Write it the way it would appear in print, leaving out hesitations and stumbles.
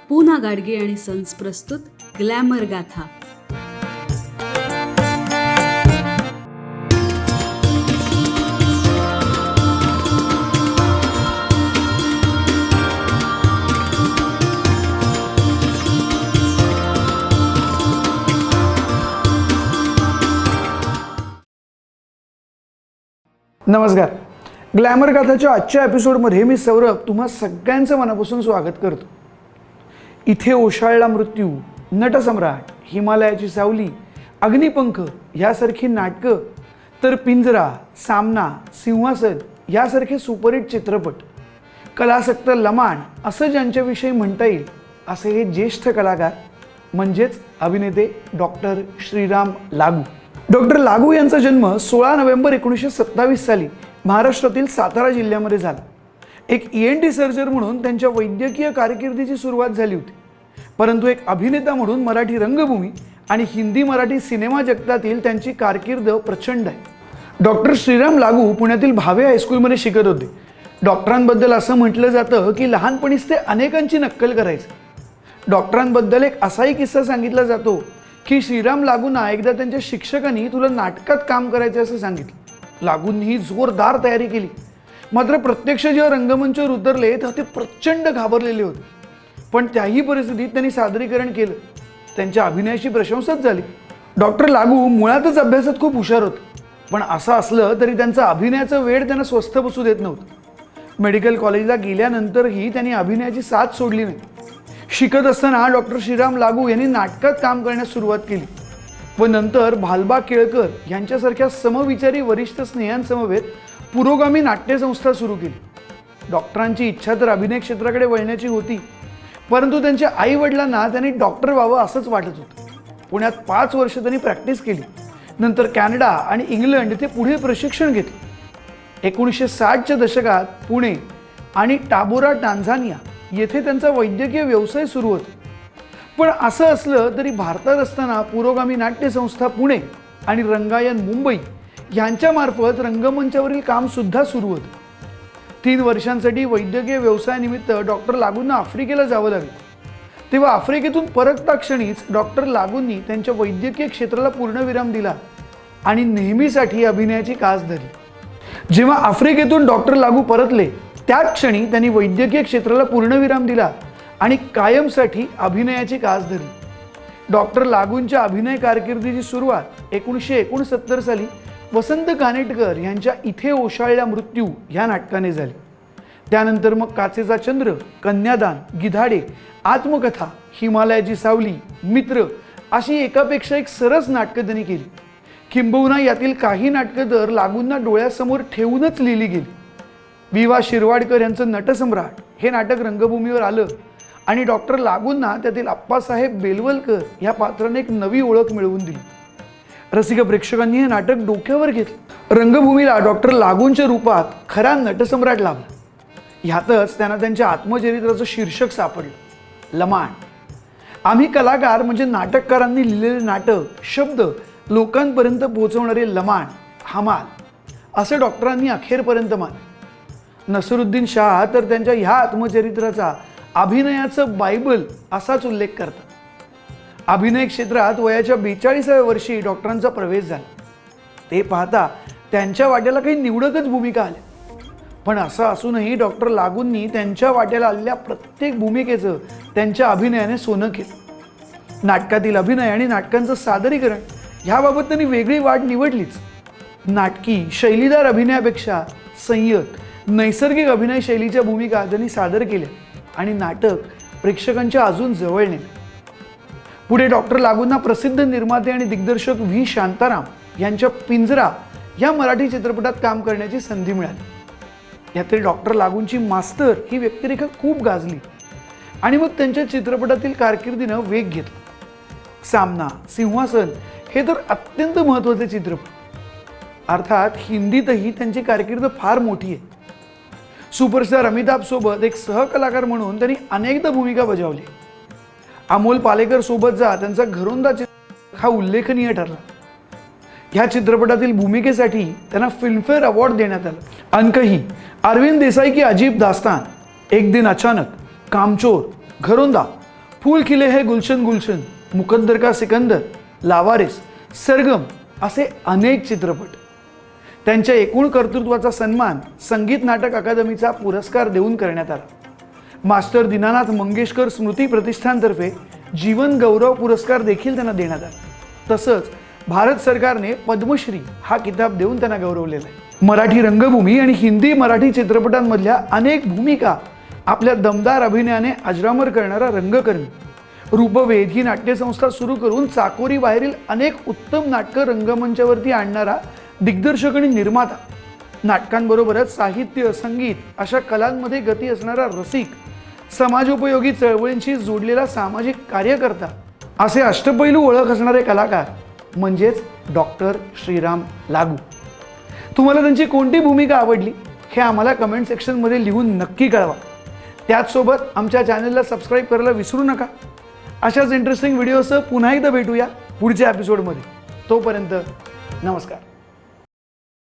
पूना गाडगे आणि सन्स प्रस्तुत ग्लॅमर गाथा. नमस्कार. ग्लॅमर गाथाच्या आजच्या एपिसोडमध्ये मी सौरभ तुम्हा सगळ्यांचं मनापासून स्वागत करतो. इथे ओशाळला मृत्यू, नटसम्राट, हिमालयाची सावली, अग्निपंख यासारखी नाटकं, तर पिंजरा, सामना, सिंहासन यासारखे सुपरहिट चित्रपट, कलासक्त लमाण असं ज्यांच्याविषयी म्हणता येईल असे हे ज्येष्ठ कलाकार म्हणजेच अभिनेते डॉक्टर श्रीराम लागू. डॉक्टर लागू यांचा जन्म 16 नोव्हेंबर 1927 साली महाराष्ट्रातील सातारा जिल्ह्यामध्ये झाला. एक ENT सर्जन म्हणून त्यांच्या वैद्यकीय कारकिर्दीची सुरुवात झाली होती, परंतु एक अभिनेता म्हणून मराठी रंगभूमी आणि हिंदी मराठी सिनेमा जगतातील त्यांची कारकीर्द प्रचंड आहे. डॉक्टर श्रीराम लागू पुण्यातील भावे हायस्कूलमध्ये शिकत होते. डॉक्टरांबद्दल असं म्हटलं जातं की लहानपणीच ते अनेकांची नक्कल करायचे. डॉक्टरांबद्दल एक असाही किस्सा सांगितला जातो की श्रीराम लागूंना एकदा त्यांच्या शिक्षकांनी तुला नाटकात काम करायचं असं सांगितलं. लागूंनी जोरदार तयारी केली, मात्र प्रत्यक्ष जेव्हा रंगमंचावर उतरले तेव्हा ते प्रचंड घाबरलेले होते. पण त्याही परिस्थितीत त्यांनी सादरीकरण केलं. त्यांच्या अभिनयाची प्रशंसाच झाली. डॉक्टर लागू मुळातच अभ्यासात खूप हुशार होते, पण असं असलं तरी त्यांचं अभिनयाचं वेळ त्यांना स्वस्थ बसू देत नव्हतं. मेडिकल कॉलेजला गेल्यानंतरही त्यांनी अभिनयाची साथ सोडली नाही. शिकत असताना डॉक्टर श्रीराम लागू यांनी नाटकात काम करण्यास सुरुवात केली व नंतर भालबा केळकर यांच्यासारख्या समविचारी वरिष्ठ स्नेहांसमवेत पुरोगामी नाट्यसंस्था सुरू केली. डॉक्टरांची इच्छा तर अभिनय क्षेत्राकडे वळण्याची होती, परंतु त्यांच्या आई वडिलांना त्यांनी डॉक्टर व्हावं असंच वाटत होतं. पुण्यात 5 वर्ष त्यांनी प्रॅक्टिस केली. नंतर कॅनडा आणि इंग्लंड येथे पुढे प्रशिक्षण घेतले. 1960च्या दशकात पुणे आणि टाबोरा टांझानिया येथे त्यांचा वैद्यकीय व्यवसाय सुरू होता. पण असं असलं तरी भारतात असताना पुरोगामी नाट्यसंस्था पुणे आणि रंगायन मुंबई यांच्यामार्फत रंगमंचावरील काम सुद्धा सुरू होतं. 3 वर्षांसाठी वैद्यकीय व्यवसायानिमित्त डॉक्टर लागूंना आफ्रिकेला जावं लागलं. तेव्हा आफ्रिकेतून परतता क्षणीच डॉक्टर लागूंनी त्यांच्या वैद्यकीय क्षेत्राला पूर्णविराम दिला आणि नेहमीसाठी अभिनयाची कास धरली. जेव्हा आफ्रिकेतून डॉक्टर लागू परतले त्याच क्षणी त्यांनी वैद्यकीय क्षेत्राला पूर्णविराम दिला आणि कायमसाठी अभिनयाची कास धरली. डॉक्टर लागूंच्या अभिनय कारकिर्दीची सुरुवात 1969 साली वसंत कानेटकर यांच्या इथे ओशाळला मृत्यू या नाटकाने झाली. त्यानंतर मग काचेचा चंद्र, कन्यादान, गिधाडे, आत्मकथा, हिमालयाची सावली, मित्र अशी एकापेक्षा एक सरस नाटकं त्यांनी केली. किंबहुना यातील काही नाटकं तर लागूंना डोळ्यासमोर ठेवूनच लिहिली गेली. विवा शिरवाडकर यांचं नटसम्राट हे नाटक रंगभूमीवर आलं आणि डॉक्टर लागूंना त्यातील अप्पासाहेब बेलवलकर या पात्राने एक नवी ओळख मिळवून दिली. रसिक प्रेक्षकांनी हे नाटक डोक्यावर घेतलं. रंगभूमीला डॉक्टर लागूंच्या रूपात खरा नटसम्राट लाभला. ह्यातच त्यांना त्यांच्या आत्मचरित्राचं शीर्षक सापडलं, लमाण. आम्ही कलाकार म्हणजे नाटककारांनी लिहिलेले नाटक, शब्द लोकांपर्यंत पोहोचवणारे लमाण, हमाल असं डॉक्टरांनी अखेरपर्यंत मानलं. नसरुद्दीन शाह तर त्यांच्या ह्या आत्मचरित्राचा अभिनयाचं बायबल असाच उल्लेख करतात. अभिनय क्षेत्रात वयाच्या 42व्या वर्षी डॉक्टरांचा प्रवेश झाला. ते पाहता त्यांच्या वाट्याला काही निवडकच भूमिका आल्या, पण असं असूनही डॉक्टर लागूंनी त्यांच्या वाट्याला आलेल्या प्रत्येक भूमिकेचं त्यांच्या अभिनयाने सोनं केलं. नाटकातील अभिनय आणि नाटकांचं सादरीकरण ह्याबाबत त्यांनी वेगळी वाट निवडलीच. नाटकी शैलीदार अभिनयापेक्षा संयत नैसर्गिक अभिनय शैलीच्या भूमिका त्यांनी सादर केल्या आणि नाटक प्रेक्षकांच्या अजून जवळ नेले. पुढे डॉक्टर लागूंना प्रसिद्ध निर्माते आणि दिग्दर्शक व्ही शांताराम यांच्या पिंजरा या मराठी चित्रपटात काम करण्याची संधी मिळाली. यातील डॉक्टर लागूंची मास्तर ही व्यक्तिरेखा खूप गाजली आणि मग त्यांच्या चित्रपटातील कारकिर्दीनं वेग घेतला. सामना, सिंहासन हे तर अत्यंत महत्त्वाचे चित्रपट. अर्थात हिंदीतही त्यांची कारकीर्द फार मोठी आहे. सुपरस्टार अमिताभ सोबत एक सहकलाकार म्हणून त्यांनी अनेकदा भूमिका बजावली. अमोल पालेकर सोबतचा त्यांचा घरोंदा चित्रपट हा उल्लेखनीय ठरला. ह्या चित्रपटातील भूमिकेसाठी त्यांना फिल्मफेअर अवॉर्ड देण्यात आला. अनकही, अरविंद देसाई की अजीब दास्तान, एक दिन अचानक, कामचोर, घरोंदा फूल खिले है गुलशन गुलशन, मुकद्दर का सिकंदर, लावारिस, सरगम असे अनेक चित्रपट. त्यांच्या एकूण कर्तृत्वाचा सन्मान संगीत नाटक अकादमीचा पुरस्कार देऊन करण्यात आला. मास्टर दीनानाथ मंगेशकर स्मृती प्रतिष्ठानतर्फे जीवन गौरव पुरस्कार देखील त्यांना देण्यात आला. तसंच भारत सरकारने पद्मश्री हा किताब देऊन त्यांना गौरवलेला आहे. मराठी रंगभूमी आणि हिंदी मराठी चित्रपटांमधल्या अनेक भूमिका आपल्या दमदार अभिनयाने अजरामर करणारा रंगकर्मी, रूपवेध ही नाट्यसंस्था सुरू करून चाकोरी बाहेरील अनेक उत्तम नाटकं रंगमंचावरती आणणारा दिग्दर्शक आणि निर्माता, नाटकांबरोबरच साहित्य, संगीत अशा कलांमध्ये गती असणारा रसिक, समाजोपयोगी चळवळींशी जोडलेला सामाजिक कार्यकर्ता असे अष्टपैलू ओळख असणारे कलाकार म्हणजेच डॉक्टर श्रीराम लागू. तुम्हाला त्यांची कोणती भूमिका आवडली हे आम्हाला कमेंट सेक्शनमध्ये लिहून नक्की कळवा. त्याचसोबत आमच्या चॅनलला सबस्क्राईब करायला विसरू नका. अशाच इंटरेस्टिंग व्हिडिओसह पुन्हा एकदा भेटूया पुढच्या एपिसोडमध्ये. तोपर्यंत नमस्कार.